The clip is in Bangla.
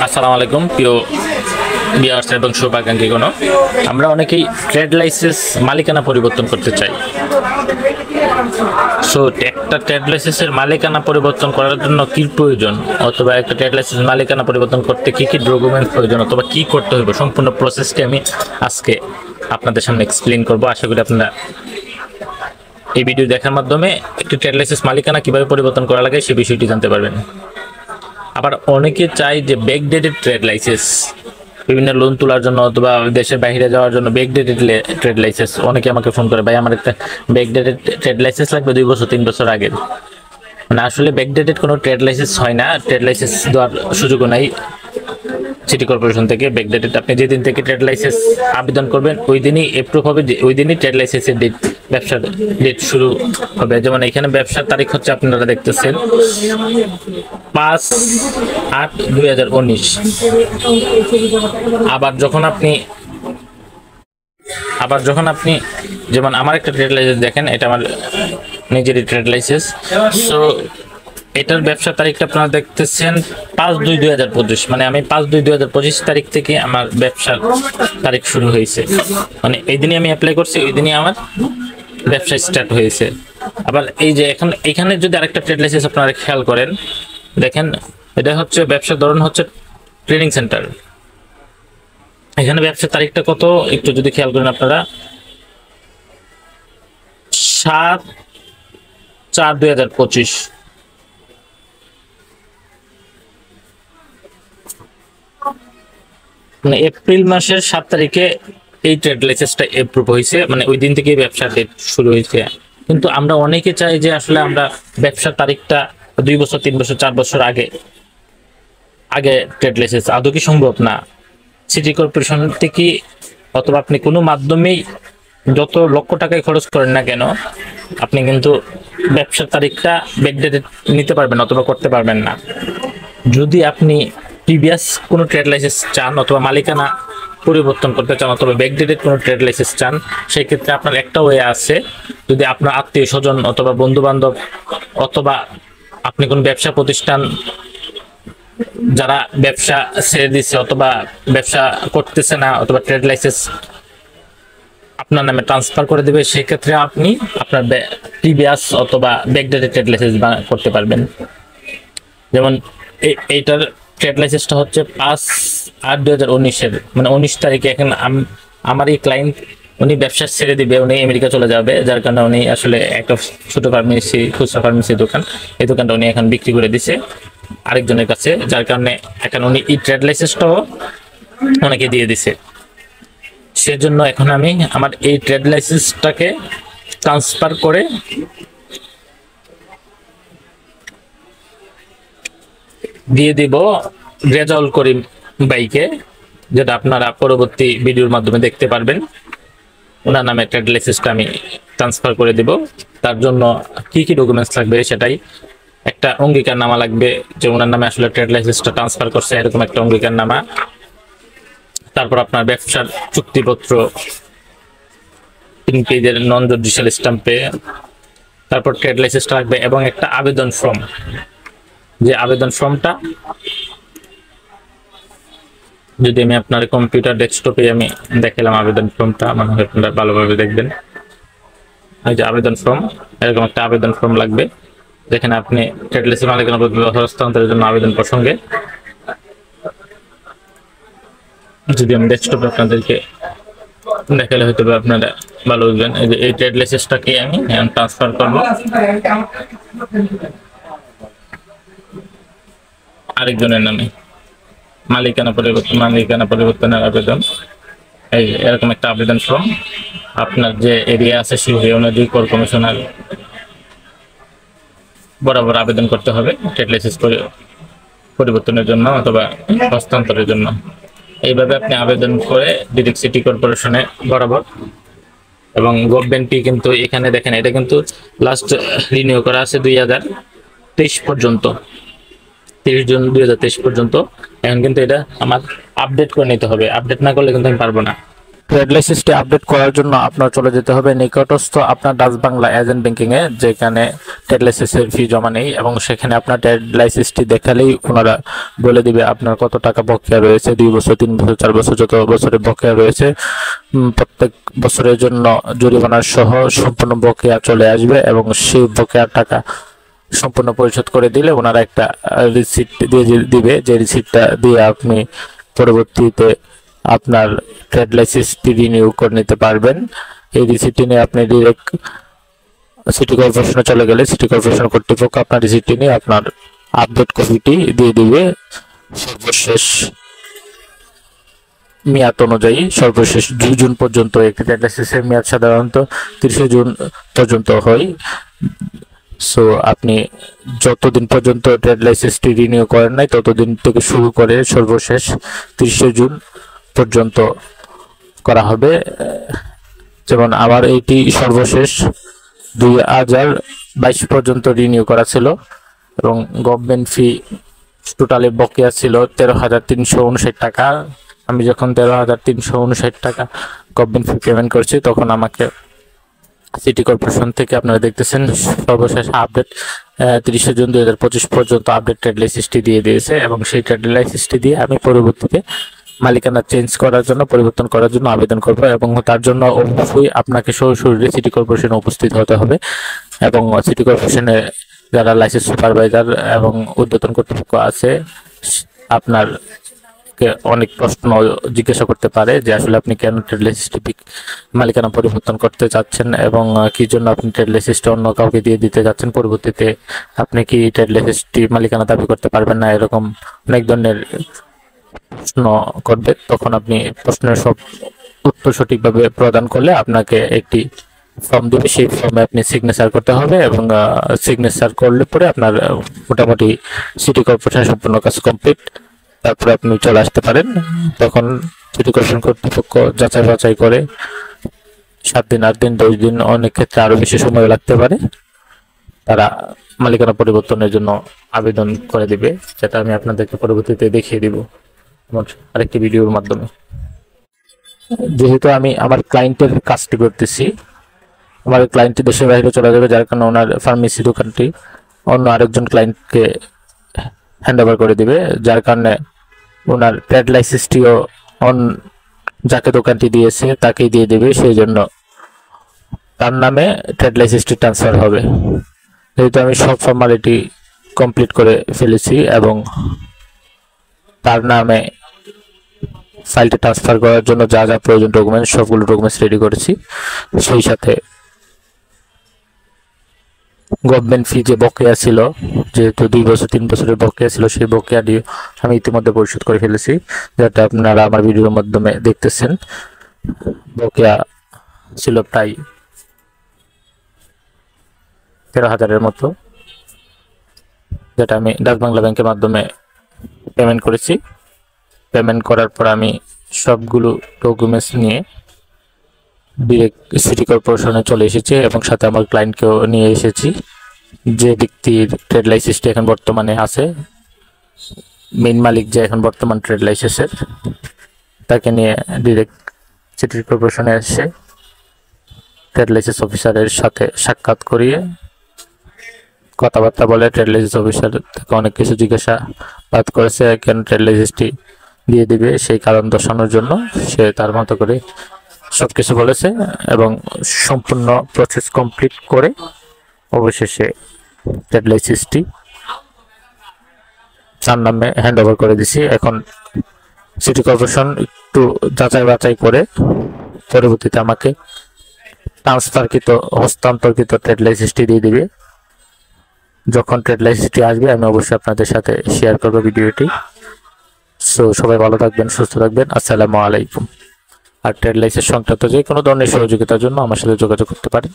আসসালামু আলাইকুম প্রিয় ভিউয়ার্স এবং শুভাকাঙ্ক্ষীগণ, আমরা অনেকেই ট্রেড লাইসেন্স মালিকানা পরিবর্তন করতে চাই। সো একটা ট্রেড লাইসেন্সের মালিকানা পরিবর্তন করার জন্য কি প্রয়োজন, অথবা একটা ট্রেড লাইসেন্স মালিকানা পরিবর্তন করতে কি কি ডকুমেন্ট প্রয়োজন, অথবা কি করতে হবে, সম্পূর্ণ প্রসেসটি আমি আজকে আপনাদের সামনে এক্সপ্লেইন করব। আশা করি আপনারা এই ভিডিও দেখার মাধ্যমে একটি ট্রেড লাইসেন্স মালিকানা কিভাবে পরিবর্তন করা লাগে সেই বিষয়টি জানতে পারবেন। আবার অনেকে চাই যে ব্যাকডেটেড ট্রেড লাইসেন্স, বিভিন্ন লোন তোলার জন্য অথবা দেশের বাইরে যাওয়ার জন্য ব্যাকডেটেড ট্রেড লাইসেন্স। অনেকে আমাকে ফোন করে, ভাই আমার একটা ব্যাকডেটেড ট্রেড লাইসেন্স লাগবে 2 বছর 3 বছর আগের। মানে আসলে ব্যাকডেটেড কোনো ট্রেড লাইসেন্স হয় না, ট্রেড লাইসেন্স দেওয়ার সুযোগও নাই সিটি কর্পোরেশন থেকে। ব্যাকডেটেড আপনি যেদিন থেকে ট্রেড লাইসেন্স আবেদন করবেন ওই দিনই এপ্রুভ হবে, যে ওই দিনই ট্রেড লাইসেন্সের ডেট, ব্যবসার ডেট শুরু হবে। যেমন এখানে ব্যবসার তারিখ হচ্ছে, আপনারা দেখতেছেন 5/8/2019। আবার যখন আপনি যেমন আমার একটা ট্রেড লাইসেন্স দেখেন, এটা আমার নিজেরই ট্রেড লাইসেন্স। সো এটার ব্যবসার তারিখটা আপনারা দেখতেছেন 5/2/2025। মানে আমি 5/2/2025 তারিখ থেকে আমার ব্যবসার তারিখ শুরু হয়েছে। মানে এই দিনই আমি অ্যাপ্লাই করছি, ওই দিনই আমার ব্যবসা স্টার্ট হয়েছে। আবার এই যে এখানে যদি আরেকটা ট্রেড লাইসেন্স আপনারা খেয়াল করেন, দেখেন এটা হচ্ছে ব্যবসার ধরন হচ্ছে ট্রেনিং সেন্টার। এখানে ব্যবসার তারিখটা কত একটু যদি খেয়াল করেন আপনারা, 7/4/2025। মানে এপ্রিল মাসের 7 তারিখে এই ট্রেড লাইসেন্সটা এপ্রুভ হয়েছে, মানে ওই দিন থেকে ব্যবসার ডেট শুরু হয়েছে। কিন্তু আমরা অনেকে চাই যে আসলে আমরা ব্যবসার তারিখটা 2 বছর 3 বছর 4 বছর আগে ট্রেড লাইসেন্স। আদৌ কি সম্ভব? না। সিটি কর্পোরেশন থেকে অথবা আপনি কোনো মাধ্যমেই যত লক্ষ টাকায় খরচ করেন না কেন, আপনি কিন্তু ব্যবসার তারিখটা ব্যাকডেটেড নিতে পারবেন অথবা করতে পারবেন না। যদি আপনি প্রিভিয়াস কোনো ট্রেড লাইসেন্স চান অথবা মালিকানা পরিবর্তন করতে চান অথবা ব্যাকডেটেড কোনো ট্রেড লাইসেন্স চান, সেই ক্ষেত্রে আপনার একটা ওয়ে আছে। যদি আপনার আত্মীয় স্বজন অথবা বন্ধু বান্ধব অথবা আপনি কোন ব্যবসা প্রতিষ্ঠান যারা ব্যবসা ছেড়ে দিচ্ছে অথবা ব্যবসা করতেছে না অথবা ট্রেড লাইসেন্স আপনার নামে ট্রান্সফার করে দেবে, সেই ক্ষেত্রে আপনি আপনার প্রিভিয়াস অথবা ব্যাকডেটেড ট্রেড লাইসেন্স করতে পারবেন। যেমন এইটার ট্রেড লাইসেন্সটা হচ্ছে 5/8/2019-এর, মানে 19 তারিখে। এখন আমার এই ক্লায়েন্ট উনি ব্যবসা ছেড়ে দিবে, উনি আমেরিকা চলে যাবে, যার কারণে উনি আসলে একটা ছোট ফার্মেসি, খুচরা ফার্মেসি দোকান, এই দোকানটা উনি এখন বিক্রি করে দিছে আরেকজনের কাছে, যার কারণে এখন উনি এই ট্রেড লাইসেন্সটাও অনেকে দিয়ে দিছে। সেজন্য এখন আমি আমার এই ট্রেড লাইসেন্সটাকে ট্রান্সফার করে দিয়ে দিব রেজাউল করিম বাইকে, যেটা আপনারা পরবর্তী ভিডিওর মাধ্যমে দেখতে পারবেন। ওনার নামে ট্রেড লাইসেন্সটা আমি ট্রান্সফার করে দিব। তার জন্য কি কি ডকুমেন্টস লাগবে, সেটাই একটা অঙ্গীকারনামা লাগবে, যে ওনার নামে আসলে ট্রেড লাইসেন্সটা ট্রান্সফার করছে এরকম একটা অঙ্গীকারনামা। তারপর আপনার ব্যবসার চুক্তিপত্র 3 পেজের নন জুডিশিয়াল স্ট্যাম্পে। তারপর ট্রেড লাইসেন্সটা লাগবে এবং একটা আবেদন ফর্ম, যে আবেদন ফর্মটা যদি আমি আপনার কম্পিউটার ডেস্কটপে আমি দেখালাম আবেদন ফর্মটা, মনে হয় আপনারা ভালোভাবে দেখবেন। এই যে আবেদন ফর্ম, এরকম একটা আবেদন ফর্ম লাগবে, যেখানে আপনি ট্রেড লাইসেন্স মালিকানা হস্তান্তরের জন্য আবেদন প্রসঙ্গে, যদি আমি ডেস্কটপে আপনাদেরকে দেখালে হয়তো আপনারা ভালো বুঝবেন। এই যে এই ট্রেড লাইসেন্সটাকে আমি ট্রান্সফার করবো আরেকজনের নামে, মালিকানা পরিবর্তনের আবেদন। এই এরকম একটা আবেদন ফর্ম আপনার যে এরিয়া আছে সেই অনুযায়ী কর কমিশনার বরাবর আবেদন করতে হবে ট্রেড লাইসেন্স পরিবর্তনের জন্য অথবা হস্তান্তরের জন্য। এইভাবে আপনি আবেদন করে ডিরেক্ট সিটি কর্পোরেশনে বরাবর। এবং গভর্নমেন্টই কিন্তু এখানে দেখেন, এটা কিন্তু লাস্ট রিনিউ করা আছে 2023 পর্যন্ত, 30 জুন 2023 পর্যন্ত। এখন কিন্তু এটা আমার আপডেট করে নিতে হবে, আপডেট না করলে কিন্তু আমি পারবো না। ট্রেড লাইসেন্সটি আপডেট করার জন্য আপনার চলে যেতে হবে নিকটস্থ আপনার ডাচ বাংলা এজেন্ট ব্যাংকিং এ, যেখানে ট্রেড লাইসেন্সের ফি জমা নেই, এবং সেখানে আপনার ট্রেড লাইসেন্সটি দেখালেই ওনারা বলে দিবে আপনার কত টাকা বকেয়া রয়েছে, 2 বছর 3 বছর 4 বছর যত বছরের বকেয়া রয়েছে। প্রত্যেক বছরের জন্য জরিমানা সহ সম্পূর্ণ বকেয়া চলে আসবে, এবং সেই বকেয়ার টাকা সম্পূর্ণ পরিশোধ করে দিলে ওনারা একটা রিসিপ্ট দিয়ে দিবে, যে রিসিপ্টটা দিয়ে আপনি পরবর্তীতে আপনার ট্রেড লাইসেন্সটি রিনিউ করে নিতে পারবেন। এই রিসিপ্টটি নিয়ে আপনি ডিরেক্ট সিটি কর্পোরেশনে চলে গেলে সিটি কর্পোরেশন কর্তৃপক্ষ আপনার রিসিপ্টটি নিয়ে আপনার আপডেট কপিটি দিয়ে দিবে। সর্বশেষ মেয়াদ অনুযায়ী সর্বশেষ 2 জুন পর্যন্ত, একটি ট্রেড লাইসেন্সের মেয়াদ সাধারণত 30 জুন পর্যন্ত হয়। সো আপনি যতদিন পর্যন্ত ট্রেড লাইসেন্সটি রিনিউ করেন নাই ততদিন থেকে শুরু করে সর্বশেষ 30 জুন পর্যন্ত করা হবে। যেমন আমার এইটি সর্বশেষ 2022 পর্যন্ত রিনিউ করা ছিল, এবং গভর্নমেন্ট ফি টোটালি বকেয়া ছিল 13,359 টাকা। আমি যখন 13,359 টাকা গভর্নমেন্ট ফি পেমেন্ট করছি, তখন আমাকে সিটি কর্পোরেশন থেকে আপনারা দেখতেছেন সর্বশেষ আপডেট 30 জুন 2025 পর্যন্ত আপডেট ট্রেড লাইসেন্সটি দিয়ে দিয়েছে, এবং সেই ট্রেড লাইসেন্সটি দিয়ে আমি পরবর্তীতে মালিকানা চেঞ্জ করার জন্য, পরিবর্তন করার জন্য আবেদন করব, এবং তার জন্য অবশ্যই আপনাকে সরাসরি সিটি কর্পোরেশনে উপস্থিত হতে হবে। এবং সিটি কর্পোরেশনে যারা লাইসেন্স সুপারভাইজার এবং ঊর্ধ্বতন কর্তৃপক্ষ আছে, আপনার অনেক প্রশ্ন জিজ্ঞাসা করতে পারে যে আসলে আপনি কেন ট্রেড লাইসেন্সটি মালিকানা পরিবর্তন করতে চাচ্ছেন, এবং কি জন্য আপনি ট্রেড লাইসেন্সটি অন্য কাউকে দিয়ে দিতে যাচ্ছেন, পরবর্তীতে আপনি কি ট্রেড লাইসেন্সটি মালিকানা দাবি করতে পারবেন না, এরকম অনেক ধরনের প্রশ্ন করবে। তখন আপনি প্রশ্নের সব উত্তর সঠিকভাবে প্রদান করলে আপনাকে একটি ফর্ম দেবে, সেই ফর্মে আপনি সিগনেচার করতে হবে, এবং সিগনেচার করলে পরে আপনার মোটামুটি সিটি কর্পোরেশনের সম্পূর্ণ কাজ কমপ্লিট। তারপরে আপনি চলে আসতে পারেন। তখন সিটি কর্পোরেশন কর্তৃপক্ষ যাচাই বাছাই করে 7 দিন 8 দিন 10 দিন, অনেক ক্ষেত্রে আরো বেশি সময় লাগতে পারে, তারা মালিকানা পরিবর্তনের জন্য আবেদন করে দিবে, যেটা আমি আপনাদেরকে পরবর্তীতে দেখিয়ে দিব আমার আরেকটি ভিডিওর মাধ্যমে। যেহেতু আমি আমার ক্লায়েন্টের কাজটি করতেছি, আমার ক্লায়েন্টটি দেশের বাইরে চলে যাবে, যার কারণে ওনার ফার্মেসি দোকানটি অন্য আরেকজন ক্লায়েন্টকে হ্যান্ড ওভার করে দিবে, যার কারণে ওনার ট্রেড লাইসেন্সটিও যাকে দোকানটি দিয়েছে তাকেই দিয়ে দেবে, সেই জন্য তার নামে ট্রেড লাইসেন্সটি ট্রান্সফার হবে। যেহেতু আমি সব ফর্মালিটি কমপ্লিট করে ফেলেছি এবং তার নামে ফাইলটা ট্রান্সফার করার জন্য যা যা প্রয়োজন ডকুমেন্টস, সবগুলো ডকুমেন্টস রেডি করেছি, সেই সাথে গভর্নমেন্ট ফি যে বকেয়া ছিল, যেহেতু 2 বছর 3 বছরের বকেয়া ছিল, সেই বকেয়াটি আমি ইতিমধ্যে পরিশোধ করে ফেলেছি, যেটা আপনারা আমার ভিডিওর মাধ্যমে দেখতেছেন। বকেয়া ছিল প্রায় 13,000-এর মতো, যেটা আমি ডাচ বাংলা ব্যাংকের মাধ্যমে পেমেন্ট করেছি। পেমেন্ট করার পর আমি সবগুলো ডকুমেন্টস নিয়ে ডিরেক্ট সিটি কর্পোরেশনে চলে এসেছি, এবং সাথে আমার ক্লায়েন্টকেও নিয়ে এসেছি। যে ব্যক্তির ট্রেড লাইসেন্সটি এখন বর্তমানে আছে, মেইন মালিক যে এখন বর্তমান ট্রেড লাইসেন্সের, তাকে নিয়ে ডিরেক্ট সিটি কর্পোরেশনে এসে ট্রেড লাইসেন্স অফিসারের সাথে সাক্ষাৎ করিয়ে কথাবার্তা বলে ট্রেড লাইসেন্স অফিসার তাকে অনেক কিছু জিজ্ঞাসাবাদ করেছে, কেন ট্রেড লাইসেন্সটি দিয়ে দিবে সেই কারণ দর্শানোর জন্য। সে তার মতো করে সবকিছু বলেছে, এবং সম্পূর্ণ প্রসেস কমপ্লিট করে অবশেষে ট্রেড লাইসেন্সটি তার নামে হ্যান্ড ওভার করে দিছি। এখন সিটি কর্পোরেশন একটু যাচাই বাছাই করে পরবর্তীতে আমাকে হস্তান্তরকৃত ট্রেড লাইসেন্সটি দিয়ে দিবে। যখন ট্রেড লাইসেন্সটি আসবে আমি অবশ্যই আপনাদের সাথে শেয়ার করবো ভিডিওটি। সো সবাই ভালো থাকবেন, সুস্থ থাকবেন, আসসালামু আলাইকুম। আর ট্রেড লাইসেন্স সংক্রান্ত যে কোনো ধরনের সহযোগিতার জন্য আমার সাথে যোগাযোগ করতে পারেন।